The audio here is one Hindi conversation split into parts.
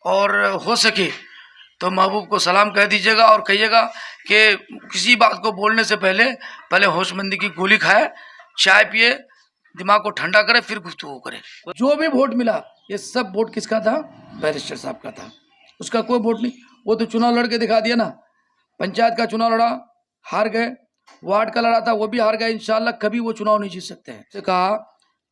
और हो सके तो महबूब को सलाम कह दीजिएगा और कहिएगा कि किसी बात को बोलने से पहले होशमंदी की गोली खाए, चाय पिए, दिमाग को ठंडा करे, फिर गुफ्तगू करे। जो भी वोट मिला ये सब वोट किसका था? बैरिस्टर साहब का था। उसका कोई वोट नहीं, वो तो चुनाव लड़ के दिखा दिया ना। पंचायत का चुनाव लड़ा, हार गए। वार्ड का लड़ा था, वो भी हार गए। इंशाल्लाह कभी वो चुनाव नहीं जीत सकते हैं। से कहा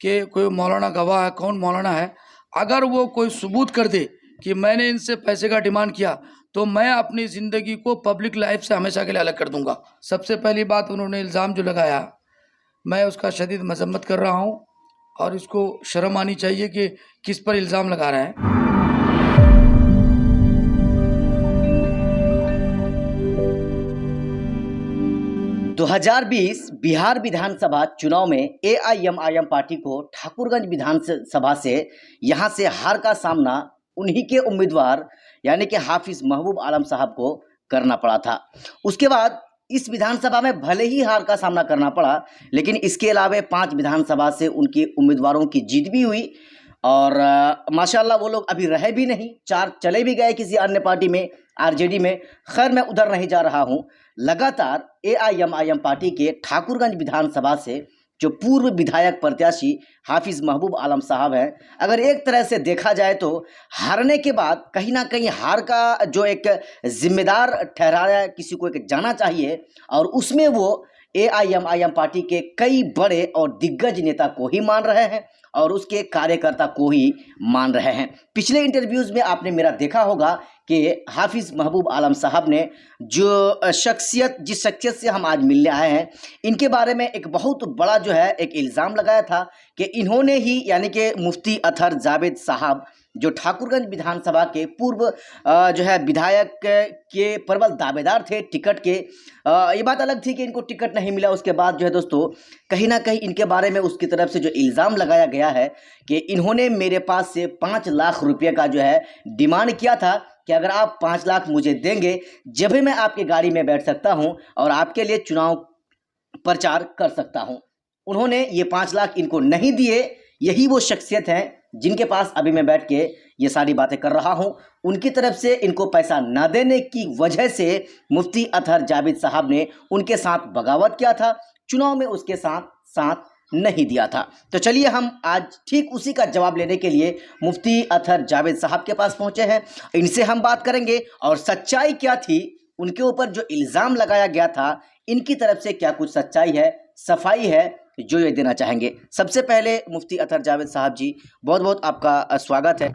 कि कोई मौलाना गवाह है, कौन मौलाना है, अगर वो कोई सबूत कर दे कि मैंने इनसे पैसे का डिमांड किया तो मैं अपनी ज़िंदगी को पब्लिक लाइफ से हमेशा के लिए अलग कर दूंगा। सबसे पहली बात, उन्होंने इल्ज़ाम जो लगाया, मैं उसका शदीद मजम्मत कर रहा हूँ और इसको शर्म आनी चाहिए कि किस पर इल्ज़ाम लगा रहे हैं। 2020 बिहार विधानसभा चुनाव में एआईएमआईएम पार्टी को ठाकुरगंज विधानसभा से यहां से हार का सामना उन्हीं के उम्मीदवार यानी कि हाफिज महबूब आलम साहब को करना पड़ा था। उसके बाद इस विधानसभा में भले ही हार का सामना करना पड़ा, लेकिन इसके अलावा 5 विधानसभा से उनके उम्मीदवारों की जीत भी हुई और माशाल्लाह वो लोग अभी रहे भी नहीं, 4 चले भी गए किसी अन्य पार्टी में, आरजेडी में। खैर मैं उधर नहीं जा रहा हूं। लगातार एआईएमआईएम पार्टी के ठाकुरगंज विधानसभा से जो पूर्व विधायक प्रत्याशी हाफिज महबूब आलम साहब हैं, अगर एक तरह से देखा जाए तो हारने के बाद कहीं ना कहीं हार का जो एक जिम्मेदार ठहराया किसी को एक जाना चाहिए, और उसमें वो एआईएमआईएम पार्टी के कई बड़े और दिग्गज नेता को ही मान रहे हैं और उसके कार्यकर्ता को ही मान रहे हैं। पिछले इंटरव्यूज़ में आपने मेरा देखा होगा कि हाफिज महबूब आलम साहब ने जो जिस शख्सियत से हम आज मिलने आए हैं, इनके बारे में एक बहुत बड़ा जो है एक इल्ज़ाम लगाया था कि इन्होंने ही यानी कि मुफ्ती अतहर जावेद साहब जो ठाकुरगंज विधानसभा के पूर्व जो है विधायक के प्रबल दावेदार थे टिकट के। ये बात अलग थी कि इनको टिकट नहीं मिला, उसके बाद जो है दोस्तों कहीं ना कहीं इनके बारे में उसकी तरफ से जो इल्ज़ाम लगाया गया है कि इन्होंने मेरे पास से 5 लाख रुपये का जो है डिमांड किया था कि अगर आप 5 लाख मुझे देंगे जब भी मैं आपकी गाड़ी में बैठ सकता हूं और आपके लिए चुनाव प्रचार कर सकता हूं। उन्होंने ये 5 लाख इनको नहीं दिए। यही वो शख्सियत हैं जिनके पास अभी मैं बैठ के ये सारी बातें कर रहा हूं। उनकी तरफ से इनको पैसा न देने की वजह से मुफ्ती अतहर जावेद साहब ने उनके साथ बगावत किया था, चुनाव में उसके साथ नहीं दिया था। तो चलिए हम आज ठीक उसी का जवाब लेने के लिए मुफ्ती अतहर जावेद साहब के पास पहुंचे हैं। इनसे हम बात करेंगे और सच्चाई क्या थी, उनके ऊपर जो इल्ज़ाम लगाया गया था, इनकी तरफ से क्या कुछ सच्चाई है, सफाई है, जो ये देना चाहेंगे। सबसे पहले मुफ्ती अतहर जावेद साहब जी, बहुत बहुत आपका स्वागत है।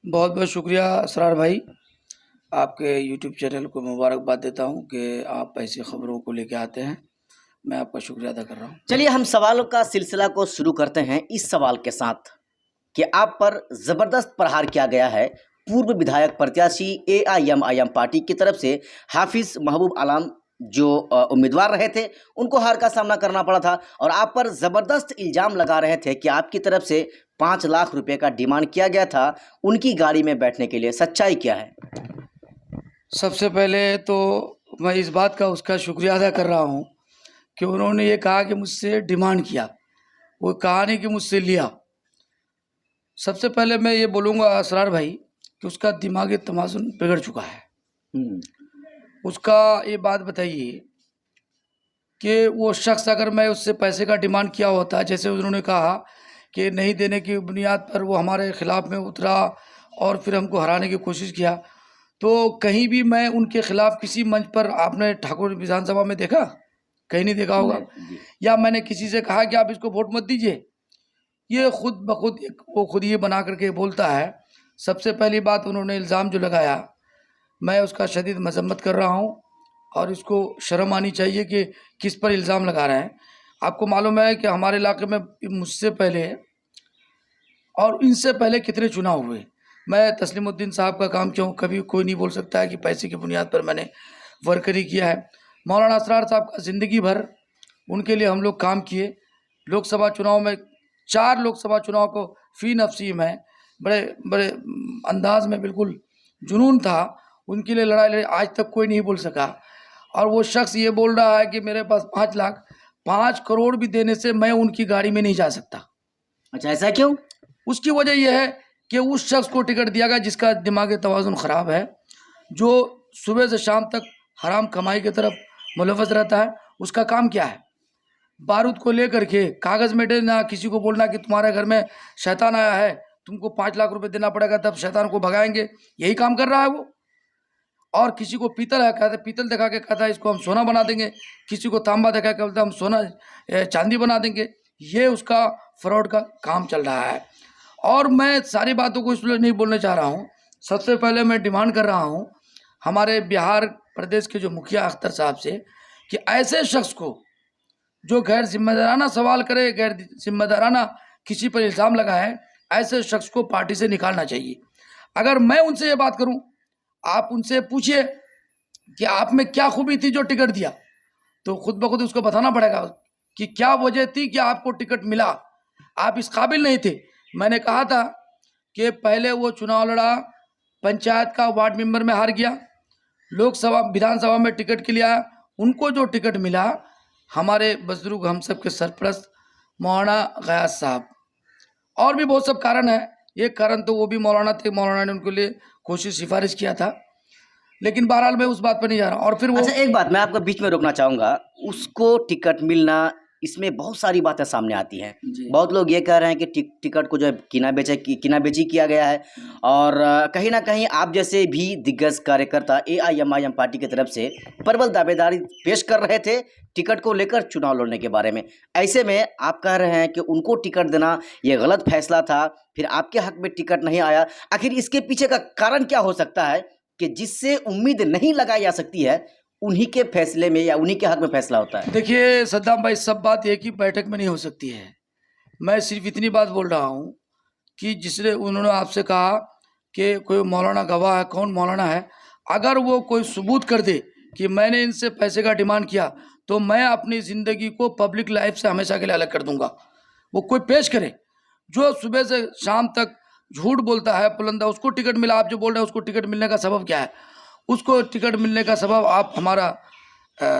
बहुत बहुत शुक्रिया असरार भाई, आपके यूट्यूब चैनल को मुबारकबाद देता हूं कि आप ऐसी खबरों को लेके आते हैं। मैं आपका शुक्रिया अदा कर रहा हूं। चलिए हम सवालों का सिलसिला को शुरू करते हैं इस सवाल के साथ कि आप पर ज़बरदस्त प्रहार किया गया है। पूर्व विधायक प्रत्याशी एआईएमआईएम पार्टी की तरफ से हाफिज महबूब आलम जो उम्मीदवार रहे थे, उनको हार का सामना करना पड़ा था और आप पर ज़बरदस्त इल्ज़ाम लगा रहे थे कि आपकी तरफ से 5 लाख रुपए का डिमांड किया गया था उनकी गाड़ी में बैठने के लिए। सच्चाई क्या है? सबसे पहले तो मैं इस बात का उसका शुक्रिया अदा कर रहा हूं कि उन्होंने ये कहा कि मुझसे डिमांड किया, वो कहा नहीं कि मुझसे लिया। सबसे पहले मैं ये बोलूँगा असरार भाई कि उसका दिमागी तवाज़ुन बिगड़ चुका है। उसका ये बात बताइए कि वो शख्स, अगर मैं उससे पैसे का डिमांड किया होता, जैसे उन्होंने कहा कि नहीं देने की बुनियाद पर वो हमारे ख़िलाफ़ में उतरा और फिर हमको हराने की कोशिश किया, तो कहीं भी मैं उनके ख़िलाफ़ किसी मंच पर आपने ठाकुर विधानसभा में देखा? कहीं नहीं देखा होगा। या मैंने किसी से कहा कि आप इसको वोट मत दीजिए? ये खुद ब खुद वो खुद ये बना करके बोलता है। सबसे पहली बात, उन्होंने इल्ज़ाम जो लगाया, मैं उसका शदीद मजम्मत कर रहा हूँ और इसको शर्म आनी चाहिए कि किस पर इल्ज़ाम लगा रहे हैं। आपको मालूम है कि हमारे इलाके में मुझसे पहले और इनसे पहले कितने चुनाव हुए। मैं तस्लीमुद्दीन साहब का काम क्यों, कभी कोई नहीं बोल सकता है कि पैसे की बुनियाद पर मैंने वर्करी किया है। मौलाना असरार साहब का ज़िंदगी भर उनके लिए हम लोग काम किए। लोकसभा चुनाव में 4 लोकसभा चुनाव को फ़ी नफ़सी में बड़े बड़े अंदाज में बिल्कुल जुनून था, उनके लिए लड़ाई लड़ी, आज तक कोई नहीं बोल सका। और वो शख्स ये बोल रहा है कि मेरे पास 5 लाख, 5 करोड़ भी देने से मैं उनकी गाड़ी में नहीं जा सकता। अच्छा, ऐसा क्यों? उसकी वजह यह है कि उस शख्स को टिकट दिया गया जिसका दिमागी तवाज़ुन ख़राब है, जो सुबह से शाम तक हराम कमाई की तरफ मुलव्वस रहता है। उसका काम क्या है? बारूद को लेकर के कागज़ में देना, किसी को बोलना कि तुम्हारे घर में शैतान आया है, तुमको 5 लाख रुपए देना पड़ेगा तब शैतान को भगाएंगे, यही काम कर रहा है वो। और किसी को पीतल है, कहते पीतल दिखा के कहता है इसको हम सोना बना देंगे, किसी को तांबा दिखा के बोलता है हम सोना चांदी बना देंगे। ये उसका फ्रॉड का काम चल रहा है। और मैं सारी बातों को इसलिए नहीं बोलने चाह रहा हूँ। सबसे पहले मैं डिमांड कर रहा हूँ हमारे बिहार प्रदेश के जो मुखिया अख्तर साहब से कि ऐसे शख्स को जो गैर जिम्मेदाराना सवाल करे, गैर जिम्मेदाराना किसी पर इल्ज़ाम लगाए, ऐसे शख्स को पार्टी से निकालना चाहिए। अगर मैं उनसे ये बात करूं, आप उनसे पूछिए कि आप में क्या खूबी थी जो टिकट दिया, तो खुद ब खुद उसको बताना पड़ेगा कि क्या वजह थी कि आपको टिकट मिला। आप इस काबिल नहीं थे। मैंने कहा था कि पहले वो चुनाव लड़ा, पंचायत का वार्ड मेंबर में हार गया, लोकसभा विधानसभा में टिकट के लिए आया, उनको जो टिकट मिला हमारे बुजुर्ग हम सब के सरपरस्त मौलाना गयास साहब। और भी बहुत सब कारण है। एक कारण तो वो भी मौलाना थे, मौलाना ने उनके लिए कोशिश सिफारिश किया था, लेकिन बहरहाल मैं उस बात पर नहीं जा रहा। और फिर वो अच्छा, एक बात मैं आपको बीच में रोकना चाहूँगा। उसको टिकट मिलना, इसमें बहुत सारी बातें सामने आती हैं। बहुत लोग ये कह रहे हैं कि टिकट को जो है किना बेची किया गया है, और कहीं ना कहीं आप जैसे भी दिग्गज कार्यकर्ता AIMIM पार्टी की तरफ से प्रबल दावेदारी पेश कर रहे थे टिकट को लेकर चुनाव लड़ने के बारे में। ऐसे में आप कह रहे हैं कि उनको टिकट देना ये गलत फैसला था, फिर आपके हक में टिकट नहीं आया। आखिर इसके पीछे का कारण क्या हो सकता है कि जिससे उम्मीद नहीं लगाई जा सकती है उन्हीं के फैसले में या उन्हीं के हक में फैसला होता है? देखिए सद्दाम भाई, सब बात एक ही बैठक में नहीं हो सकती है। मैं सिर्फ इतनी बात बोल रहा हूँ कि जिसने उन्होंने आपसे कहा कि कोई मौलाना गवाह है, कौन मौलाना है, अगर वो कोई सबूत कर दे कि मैंने इनसे पैसे का डिमांड किया तो मैं अपनी ज़िंदगी को पब्लिक लाइफ से हमेशा के लिए अलग कर दूंगा। वो कोई पेश करे। जो सुबह से शाम तक झूठ बोलता है पुलंदा, उसको टिकट मिला। आप जो बोल रहे हैं उसको टिकट मिलने का सबब क्या है? उसको टिकट मिलने का सबब आप हमारा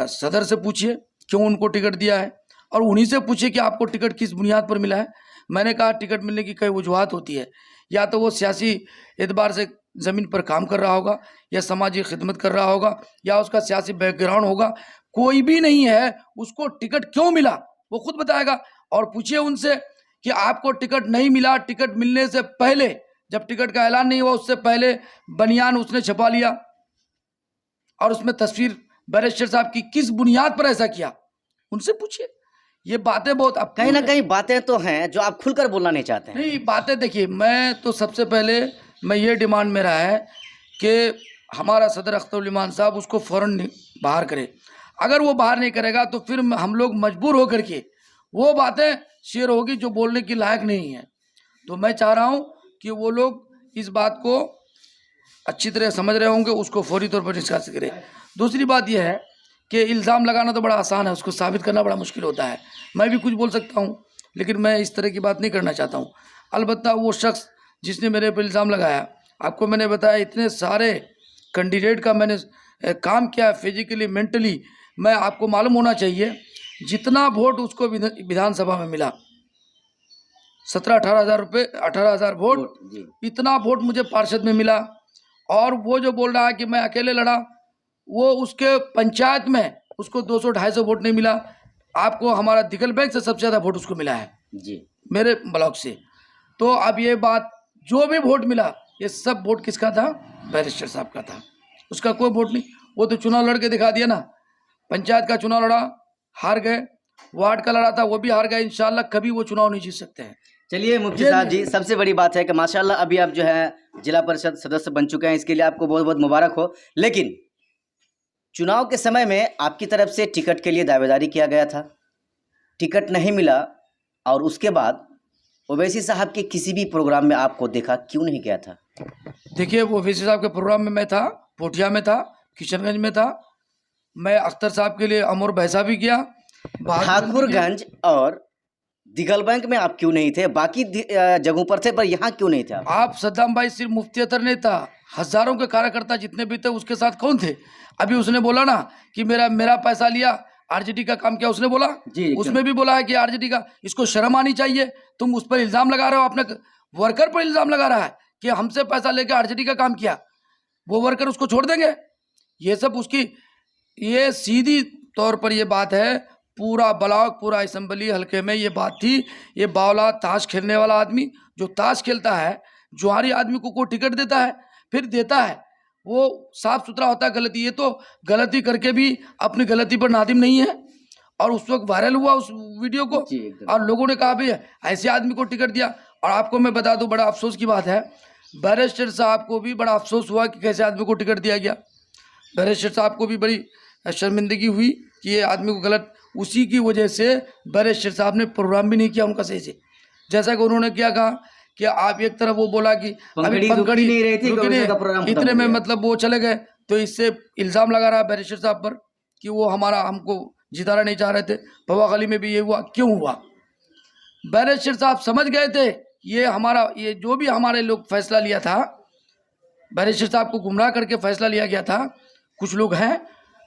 सदर से पूछिए क्यों उनको टिकट दिया है, और उन्हीं से पूछिए कि आपको टिकट किस बुनियाद पर मिला है। मैंने कहा टिकट मिलने की कई वजूहत होती है, या तो वो सियासी एतबार से ज़मीन पर काम कर रहा होगा, या समाजी खिदमत कर रहा होगा, या उसका सियासी बैकग्राउंड होगा। कोई भी नहीं है, उसको टिकट क्यों मिला वो खुद बताएगा। और पूछिए उनसे कि आपको टिकट नहीं मिला, टिकट मिलने से पहले, जब टिकट का ऐलान नहीं हुआ उससे पहले बनियान उसने छपा लिया और उसमें तस्वीर बैरिस्टर साहब की, किस बुनियाद पर ऐसा किया उनसे पूछिए। ये बातें बहुत, अब कहीं ना कहीं बातें तो हैं जो आप खुलकर बोलना नहीं चाहते हैं। नहीं, बातें देखिए, मैं तो सबसे पहले मैं ये डिमांड मेरा है कि हमारा सदर अख्तर उल ईमान साहब उसको फ़ौरन बाहर करे। अगर वो बाहर नहीं करेगा तो फिर हम लोग मजबूर होकर के वो बातें शेयर होगी जो बोलने की लायक नहीं है। तो मैं चाह रहा हूँ कि वो लोग इस बात को अच्छी तरह समझ रहे होंगे, उसको फौरी तौर पर निष्कासित करें। दूसरी बात यह है कि इल्ज़ाम लगाना तो बड़ा आसान है, उसको साबित करना बड़ा मुश्किल होता है। मैं भी कुछ बोल सकता हूँ, लेकिन मैं इस तरह की बात नहीं करना चाहता हूँ। अलबत्ता वो शख्स जिसने मेरे पर इल्ज़ाम लगाया, आपको मैंने बताया इतने सारे कैंडिडेट का मैंने काम किया फिजिकली मेंटली। मैं आपको मालूम होना चाहिए जितना वोट उसको विधानसभा में मिला 17-18 हज़ार रुपये, 18 हज़ार वोट, इतना वोट मुझे पार्षद में मिला। और वो जो बोल रहा है कि मैं अकेले लड़ा, वो उसके पंचायत में उसको 200-250 वोट नहीं मिला। आपको हमारा दिगल बैग से सबसे ज़्यादा वोट उसको मिला है जी, मेरे मेरे ब्लॉक से। तो अब ये बात, जो भी वोट मिला ये सब वोट किसका था? बैरिस्टर साहब का था। उसका कोई वोट नहीं। वो तो चुनाव लड़ के दिखा दिया ना। पंचायत का चुनाव लड़ा, हार गए। वार्ड का लड़ा था, वो भी हार गए। इंशाल्लाह कभी वो चुनाव नहीं जीत सकते हैं। चलिए मुफ्ती साहब जी, सबसे बड़ी बात है कि माशाल्लाह अभी आप जो है जिला परिषद सदस्य बन चुके हैं, इसके लिए आपको बहुत बहुत मुबारक हो। लेकिन चुनाव के समय में आपकी तरफ से टिकट के लिए दावेदारी किया गया था, टिकट नहीं मिला, और उसके बाद ओवैसी साहब के किसी भी प्रोग्राम में आपको देखा क्यों नहीं गया था? देखिए, वो ओवैसी साहब के प्रोग्राम में मैं था, पोठिया में था, किशनगंज में था। मैं अख्तर साहब के लिए अमर बहसा भी किया। ठाकुरगंज और दिगल बैंक में आप क्यों नहीं थे? बाकी जगहों पर थे, पर यहाँ क्यों नहीं थे आप? सद्दाम भाई सिर्फ मुफ्ती अतर नहीं था, हजारों के कार्यकर्ता जितने भी थे उसके साथ कौन थे? अभी उसने बोला ना कि मेरा पैसा लिया, आरजेडी का काम किया, उसने बोला। जी, उसमें भी बोला है कि आरजेडी का, इसको शर्म आनी चाहिए। तुम उस पर इल्जाम लगा रहे हो। आपने वर्कर पर इल्ज़ाम लगा रहा है कि हमसे पैसा लेकर आरजेडी का काम किया, वो वर्कर उसको छोड़ देंगे? ये सब उसकी, ये सीधी तौर पर ये बात है, पूरा ब्लॉक, पूरा असेंबली हल्के में ये बात थी। ये बावला ताश खेलने वाला आदमी, जो ताश खेलता है, जुआरी आदमी को टिकट देता है, फिर देता है, वो साफ सुथरा होता है गलती। ये तो गलती करके भी अपनी गलती पर नादिम नहीं है। और उस वक्त वायरल हुआ उस वीडियो को, जी, एकदम। और लोगों ने कहा भी ऐसे आदमी को टिकट दिया। और आपको मैं बता दूं, बड़ा अफसोस की बात है, बैरिस्टर साहब को भी बड़ा अफसोस हुआ कि कैसे आदमी को टिकट दिया गया। बैरिस्टर साहब को भी बड़ी शर्मिंदगी हुई कि ये आदमी को गलत, उसी की वजह से बैरिस्टर साहब ने प्रोग्राम भी नहीं किया उनका सही से। जैसा कि उन्होंने क्या कहा कि आप एक तरफ वो बोला कि अभी पंखड़ी नहीं रही थी, रुकी कांग्रेस का नहीं, प्रोग्राम खत्म इतने हो में गया। मतलब वो चले गए। तो इससे इल्ज़ाम लगा रहा बैरिस्टर साहब पर कि वो हमको जिताना नहीं चाह रहे थे। पवाखाली में भी ये हुआ, क्यों हुआ? बैरिस्टर साहब समझ गए थे ये जो भी हमारे लोग फैसला लिया था, बैरिस्टर साहब को गुमराह करके फैसला लिया गया था। कुछ लोग हैं,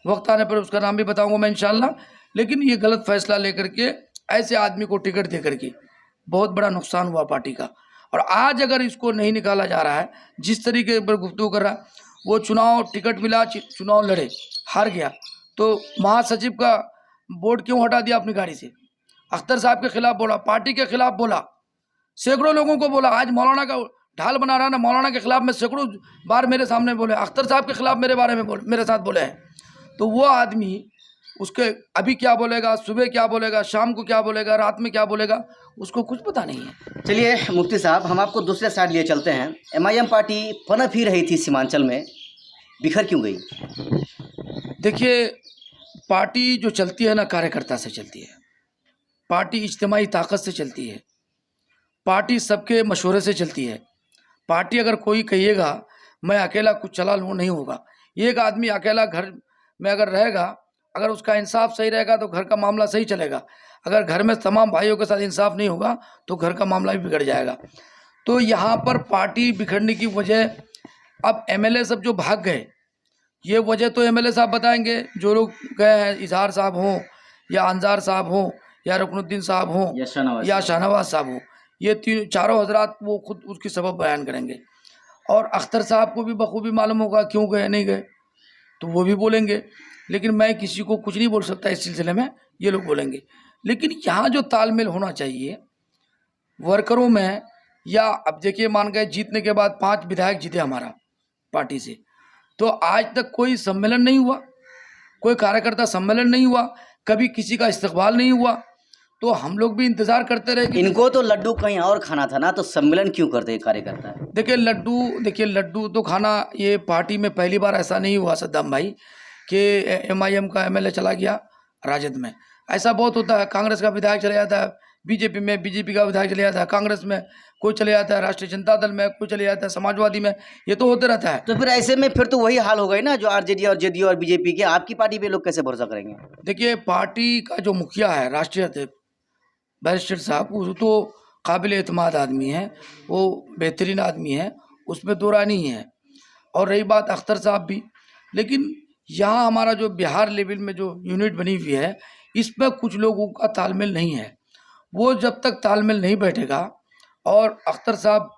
वक्त आने पर उसका नाम भी बताऊंगा मैं इंशाल्लाह। लेकिन ये गलत फैसला लेकर के ऐसे आदमी को टिकट दे करके बहुत बड़ा नुकसान हुआ पार्टी का। और आज अगर इसको नहीं निकाला जा रहा है, जिस तरीके पर गुफ्तगू कर रहा है, वो चुनाव टिकट मिला, चुनाव लड़े, हार गया, तो महासचिव का बोर्ड क्यों हटा दिया अपनी गाड़ी से? अख्तर साहब के खिलाफ बोला, पार्टी के खिलाफ बोला, सैकड़ों लोगों को बोला। आज मौलाना का ढाल बना रहा ना, मौलाना के खिलाफ में सैकड़ों बार मेरे सामने बोले, अख्तर साहब के खिलाफ मेरे बारे में बोले, मेरे साथ बोले हैं। तो वो आदमी उसके अभी क्या बोलेगा, सुबह क्या बोलेगा, शाम को क्या बोलेगा, रात में क्या बोलेगा, उसको कुछ पता नहीं है। चलिए मुफ्ती साहब, हम आपको दूसरे साइड लिए चलते हैं। एमआईएम पार्टी पनप ही रही थी सीमांचल में, बिखर क्यों गई? देखिए, पार्टी जो चलती है ना, कार्यकर्ता से चलती है। पार्टी इज्तिमाई ताकत से चलती है। पार्टी सबके मशवरे से चलती है। पार्टी अगर कोई कहिएगा मैं अकेला कुछ चला लूँ, नहीं होगा। एक आदमी अकेला घर में अगर रहेगा, अगर उसका इंसाफ सही रहेगा तो घर का मामला सही चलेगा। अगर घर में तमाम भाइयों के साथ इंसाफ नहीं होगा तो घर का मामला भी बिगड़ जाएगा। तो यहाँ पर पार्टी बिखरने की वजह, अब एमएलए सब जो भाग गए, ये वजह तो एमएलए साहब बताएंगे। जो लोग गए हैं, इजहार साहब हों या अंजार साहब हों या रुकनुद्दीन साहब हों या शाहनवाज साहब हों, ये चारों हजरात वो खुद उसकी सबब बयान करेंगे। और अख्तर साहब को भी बखूबी मालूम होगा क्यों गए, नहीं गए, तो वो भी बोलेंगे। लेकिन मैं किसी को कुछ नहीं बोल सकता इस सिलसिले में, ये लोग बोलेंगे। लेकिन यहाँ जो तालमेल होना चाहिए वर्करों में, या अब देखिए मान गए जीतने के बाद 5 विधायक जीते हमारा पार्टी से, तो आज तक कोई सम्मेलन नहीं हुआ, कोई कार्यकर्ता सम्मेलन नहीं हुआ, कभी किसी का इस्तकबाल नहीं हुआ। तो हम लोग भी इंतजार करते रहे कि इनको तो लड्डू कहीं और खाना था ना, तो सम्मेलन क्यों करते कार्यकर्ता? देखिए लड्डू तो खाना, ये पार्टी में पहली बार ऐसा नहीं हुआ सद्दाम भाई कि एमआईएम का एमएलए चला गया राजद में। ऐसा बहुत होता है, कांग्रेस का विधायक चले जाता है बीजेपी में, बीजेपी का विधायक चले जाता है कांग्रेस में, कोई चले जाता है राष्ट्रीय जनता दल में, कोई चले जाता है समाजवादी में, ये तो होते रहता है। तो फिर ऐसे में फिर तो वही हाल हो गई ना जो आरजेडी और जेडीयू और बीजेपी के। आपकी पार्टी पे लोग कैसे भरोसा करेंगे? देखिए, पार्टी का जो मुखिया है, राष्ट्रीय अध्यक्ष बैरिस्टर साहब, वो तो काबिल एतमाद आदमी है, वो बेहतरीन आदमी है, उसमें दो राय नहीं है। और रही बात अख्तर साहब भी, लेकिन यहाँ हमारा जो बिहार लेवल में जो यूनिट बनी हुई है, इसमें कुछ लोगों का तालमेल नहीं है। वो जब तक तालमेल नहीं बैठेगा और अख्तर साहब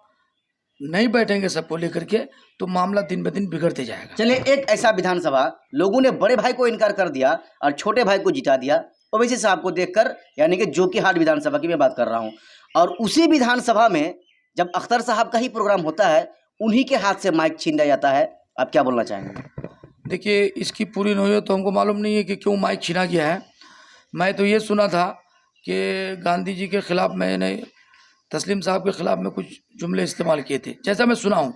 नहीं बैठेंगे सबको लेकर के, तो मामला दिन ब दिन बिगड़ते जाएगा। चलिए, एक ऐसा विधानसभा लोगों ने बड़े भाई को इनकार कर दिया और छोटे भाई को जिता दिया, ओवैसी साहब को देखकर, यानी कि जोकीहाट विधानसभा की मैं बात कर रहा हूं। और उसी विधानसभा में जब अख्तर साहब का ही प्रोग्राम होता है, उन्हीं के हाथ से माइक छीन लिया जाता है। आप क्या बोलना चाहेंगे? देखिए, इसकी पूरी नौयत तो हमको मालूम नहीं है कि क्यों माइक छीना गया है। मैं तो ये सुना था कि गांधी जी के खिलाफ मैंने तस्लीम साहब के खिलाफ में कुछ जुमले इस्तेमाल किए थे, जैसा मैं सुना हूँ,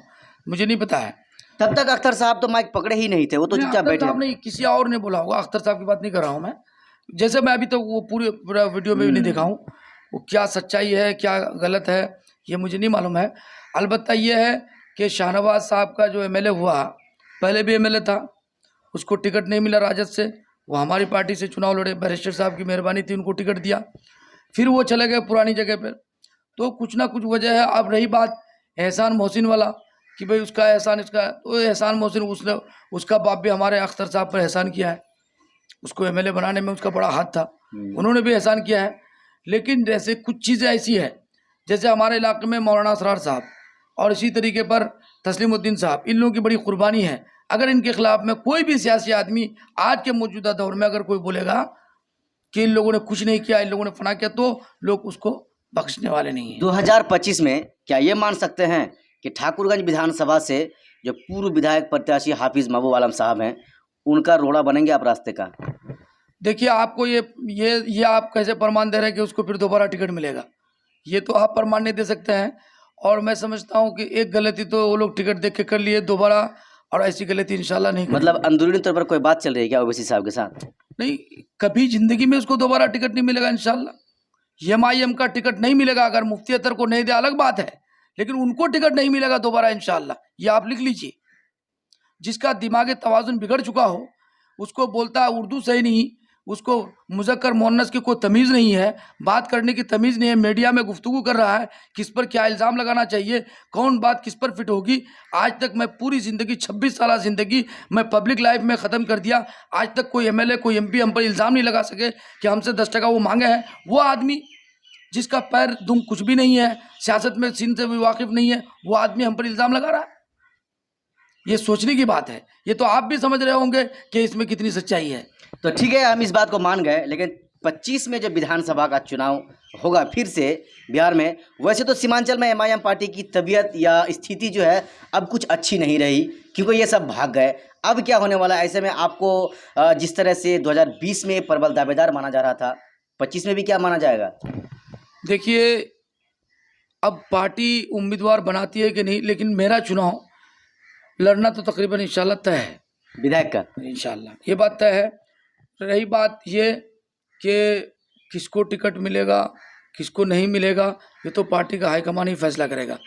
मुझे नहीं पता है। तब तक अख्तर साहब तो माइक पकड़े ही नहीं थे, वो तो चुपचाप बैठे। नहीं, किसी और ने बोला होगा, अख्तर साहब की बात नहीं कर रहा हूँ मैं। जैसे मैं अभी तक वो पूरा वीडियो में भी नहीं देखा हूँ, वो क्या सच्चाई है क्या गलत है ये मुझे नहीं मालूम है। अलबत्ता ये है कि शाहनवाज साहब का जो एमएलए हुआ, पहले भी एमएलए था, उसको टिकट नहीं मिला राजद से, वो हमारी पार्टी से चुनाव लड़े, बैरिस्टर साहब की मेहरबानी थी, उनको टिकट दिया, फिर वो चले गए पुरानी जगह पर। तो कुछ ना कुछ वजह है। अब रही बात एहसान मोहसिन वाला कि भाई उसका एहसान इसका, तो एहसान मोहसिन उसका बाप भी हमारे अख्तर साहब पर एहसान किया है, उसको एमएलए बनाने में उसका बड़ा हाथ था, उन्होंने भी एहसान किया है। लेकिन जैसे कुछ चीज़ें ऐसी है जैसे हमारे इलाके में मौलाना असरार साहब और इसी तरीके पर तस्लीमुद्दीन साहब, इन लोगों की बड़ी कुर्बानी है। अगर इनके खिलाफ में कोई भी सियासी आदमी आज के मौजूदा दौर में अगर कोई बोलेगा कि इन लोगों ने कुछ नहीं किया, इन लोगों ने फना किया, तो लोग उसको बख्शने वाले नहीं हैं। 2025 में क्या ये मान सकते हैं कि ठाकुरगंज विधानसभा से जो पूर्व विधायक प्रत्याशी हाफिज महबूब आलम साहब हैं, उनका रोड़ा बनेंगे आप रास्ते का? देखिए, आपको ये आप कैसे प्रमाण दे रहे हैं कि उसको फिर दोबारा टिकट मिलेगा? ये तो आप प्रमाण नहीं दे सकते हैं। और मैं समझता हूँ कि एक गलती तो वो लोग टिकट देख के कर लिए दोबारा, और ऐसी गलती इंशाल्लाह नहीं करेंगे। मतलब अंदरूनी तौर पर कोई बात चल रही है क्या ओवैसी साहब के साथ? नहीं, कभी जिंदगी में उसको दोबारा टिकट नहीं मिलेगा इंशाल्लाह। एमआईएम का टिकट नहीं मिलेगा। अगर मुफ्ती अतर को नहीं दे अलग बात है, लेकिन उनको टिकट नहीं मिलेगा दोबारा इंशाल्लाह। ये आप लिख लीजिए। जिसका दिमागी तवाजुन बिगड़ चुका हो, उसको बोलता है उर्दू सही नहीं, उसको मुज़क्कर मुअन्नस की कोई तमीज़ नहीं है, बात करने की तमीज़ नहीं है, मीडिया में गुफ्तगू कर रहा है, किस पर क्या इल्ज़ाम लगाना चाहिए, कौन बात किस पर फिट होगी। आज तक मैं पूरी ज़िंदगी 26 साल ज़िंदगी मैं पब्लिक लाइफ में ख़त्म कर दिया। आज तक कोई एमएलए कोई एमपी हम पर इल्ज़ाम नहीं लगा सके कि हमसे 10 टका वो मांगे हैं। वो आदमी जिसका पैर दुम कुछ भी नहीं है, सियासत में सीन से भी वाकिफ़ नहीं है, वो आदमी हम पर इल्ज़ाम लगा रहा है। ये सोचने की बात है। ये तो आप भी समझ रहे होंगे कि इसमें कितनी सच्चाई है। तो ठीक है, हम इस बात को मान गए, लेकिन 25 में जब विधानसभा का चुनाव होगा फिर से बिहार में, वैसे तो सीमांचल में एमआईएम पार्टी की तबीयत या स्थिति जो है अब कुछ अच्छी नहीं रही, क्योंकि ये सब भाग गए। अब क्या होने वाला है? ऐसे में आपको जिस तरह से 2020 में प्रबल दावेदार माना जा रहा था, 25 में भी क्या माना जाएगा? देखिए, अब पार्टी उम्मीदवार बनाती है कि नहीं, लेकिन मेरा चुनाव लड़ना तो तकरीबन इंशाल्लाह तय है, विधायक का इंशाल्लाह ये बात तय है। रही बात ये कि किसको टिकट मिलेगा किसको नहीं मिलेगा, ये तो पार्टी का हाईकमान ही फैसला करेगा।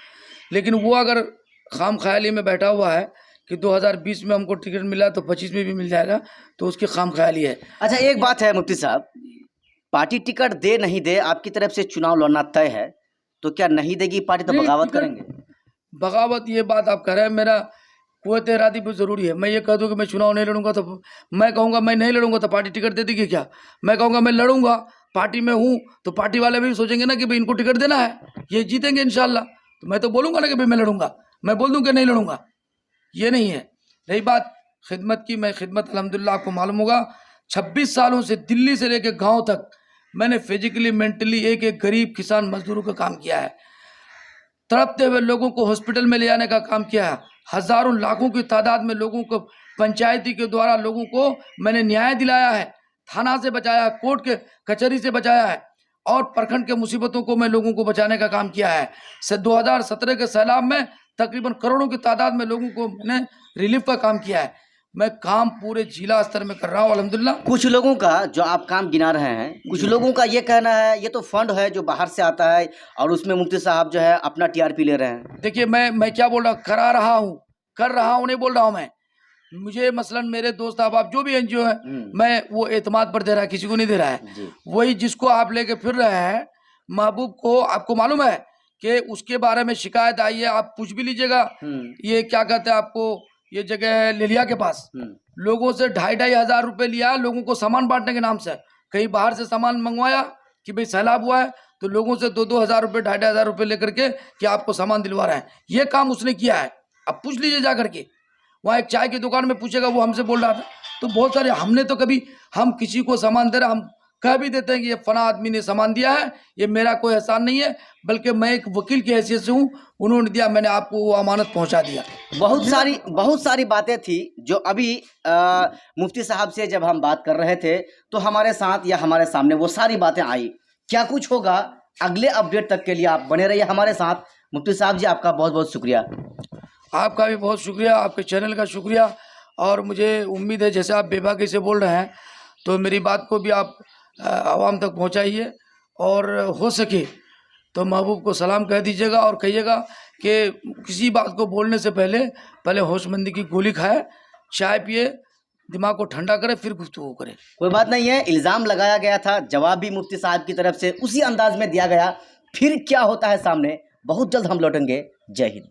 लेकिन वो अगर खाम ख्याली में बैठा हुआ है कि 2020 में हमको टिकट मिला तो 25 में भी मिल जाएगा, तो उसकी खाम ख्याली है। अच्छा, एक बात है मुफ्ती साहब, पार्टी टिकट दे नहीं दे, आपकी तरफ से चुनाव लड़ना तय है, तो क्या नहीं देगी पार्टी तो बगावत करेंगे? बगावत ये बात आप कह रहे हैं, मेरा कुव्वत इरादी भी ज़रूरी है। मैं ये कह दूँ कि मैं चुनाव नहीं लड़ूंगा, तो मैं कहूँगा मैं नहीं लड़ूंगा तो पार्टी टिकट दे देगी क्या? मैं कहूँगा मैं लड़ूंगा, पार्टी में हूँ, तो पार्टी वाले भी सोचेंगे ना कि भाई इनको टिकट देना है, ये जीतेंगे इंशाल्लाह। तो मैं तो बोलूँगा ना कि भाई मैं लड़ूंगा, मैं बोल दूँ कि नहीं लड़ूंगा, ये नहीं है। रही बात खिदमत की, मैं खिदमत अल्हम्दुलिल्लाह आपको मालूम होगा 26 सालों से दिल्ली से लेकर गाँव तक मैंने फिजिकली मेंटली एक एक गरीब किसान मजदूरों का काम किया है। तड़पते हुए लोगों को हॉस्पिटल में ले जाने का काम किया है। हजारों लाखों की तादाद में लोगों को पंचायती के द्वारा लोगों को मैंने न्याय दिलाया है, थाना से बचाया है, कोर्ट के कचहरी से बचाया है, और प्रखंड के मुसीबतों को मैं लोगों को बचाने का काम किया है। 2017 के सैलाब में तकरीबन करोड़ों की तादाद में लोगों को मैंने रिलीफ का काम किया है। मैं काम पूरे जिला स्तर में कर रहा हूँ अल्हम्दुलिल्लाह। कुछ लोगों का जो आप काम गिना रहे हैं, कुछ लोगों का ये कहना है ये तो फंड है जो बाहर से आता है और उसमें मुफ्ती साहब जो है अपना टीआरपी ले रहे हैं। देखिए, मैं क्या बोल रहा हूँ, कर रहा हूँ नहीं बोल रहा हूँ मैं। मुझे मसलन मेरे दोस्त आप जो भी एनजीओ है, मैं वो एतमाद पर दे रहा है, किसी को नहीं दे रहा है। वही जिसको आप लेके फिर रहे हैं महबूब को, आपको मालूम है कि उसके बारे में शिकायत आई है, आप पूछ भी लीजिएगा। ये क्या कहते हैं, आपको ये जगह है लिलिया के पास, लोगों से 2,500 हजार रुपए लिया लोगों को सामान बांटने के नाम से। कहीं बाहर से सामान मंगवाया कि भाई सैलाब हुआ है, तो लोगों से 2-2 हजार रुपये 2,500 हजार रुपये लेकर के कि आपको सामान दिलवा रहे हैं। ये काम उसने किया है। अब पूछ लीजिए जा करके, वहाँ एक चाय की दुकान में पूछेगा, वो हमसे बोल रहा था। तो बहुत सारे हमने तो कभी हम किसी को सामान दे रहे, हम कह भी देते हैं कि ये फना आदमी ने सामान दिया है, ये मेरा कोई एहसान नहीं है, बल्कि मैं एक वकील की हैसियत से हूँ, उन्होंने दिया, मैंने आपको वो अमानत पहुँचा दिया। बहुत सारी बातें थी जो अभी मुफ्ती साहब से जब हम बात कर रहे थे तो हमारे साथ या हमारे सामने वो सारी बातें आई। क्या कुछ होगा अगले अपडेट तक के लिए आप बने रहिए हमारे साथ। मुफ्ती साहब जी, आपका बहुत बहुत शुक्रिया। आपका भी बहुत शुक्रिया, आपके चैनल का शुक्रिया। और मुझे उम्मीद है जैसे आप बेबाकी से बोल रहे हैं, तो मेरी बात को भी आप आवाम तक पहुंचाइए, और हो सके तो महबूब को सलाम कह दीजिएगा और कहिएगा कि किसी बात को बोलने से पहले होशमंदी की गोली खाए, चाय पिए, दिमाग को ठंडा करे, फिर गुफ्तगू करे। कोई बात नहीं है, इल्ज़ाम लगाया गया था, जवाब भी मुफ्ती साहब की तरफ से उसी अंदाज में दिया गया। फिर क्या होता है सामने, बहुत जल्द हम लौटेंगे। जय हिंद।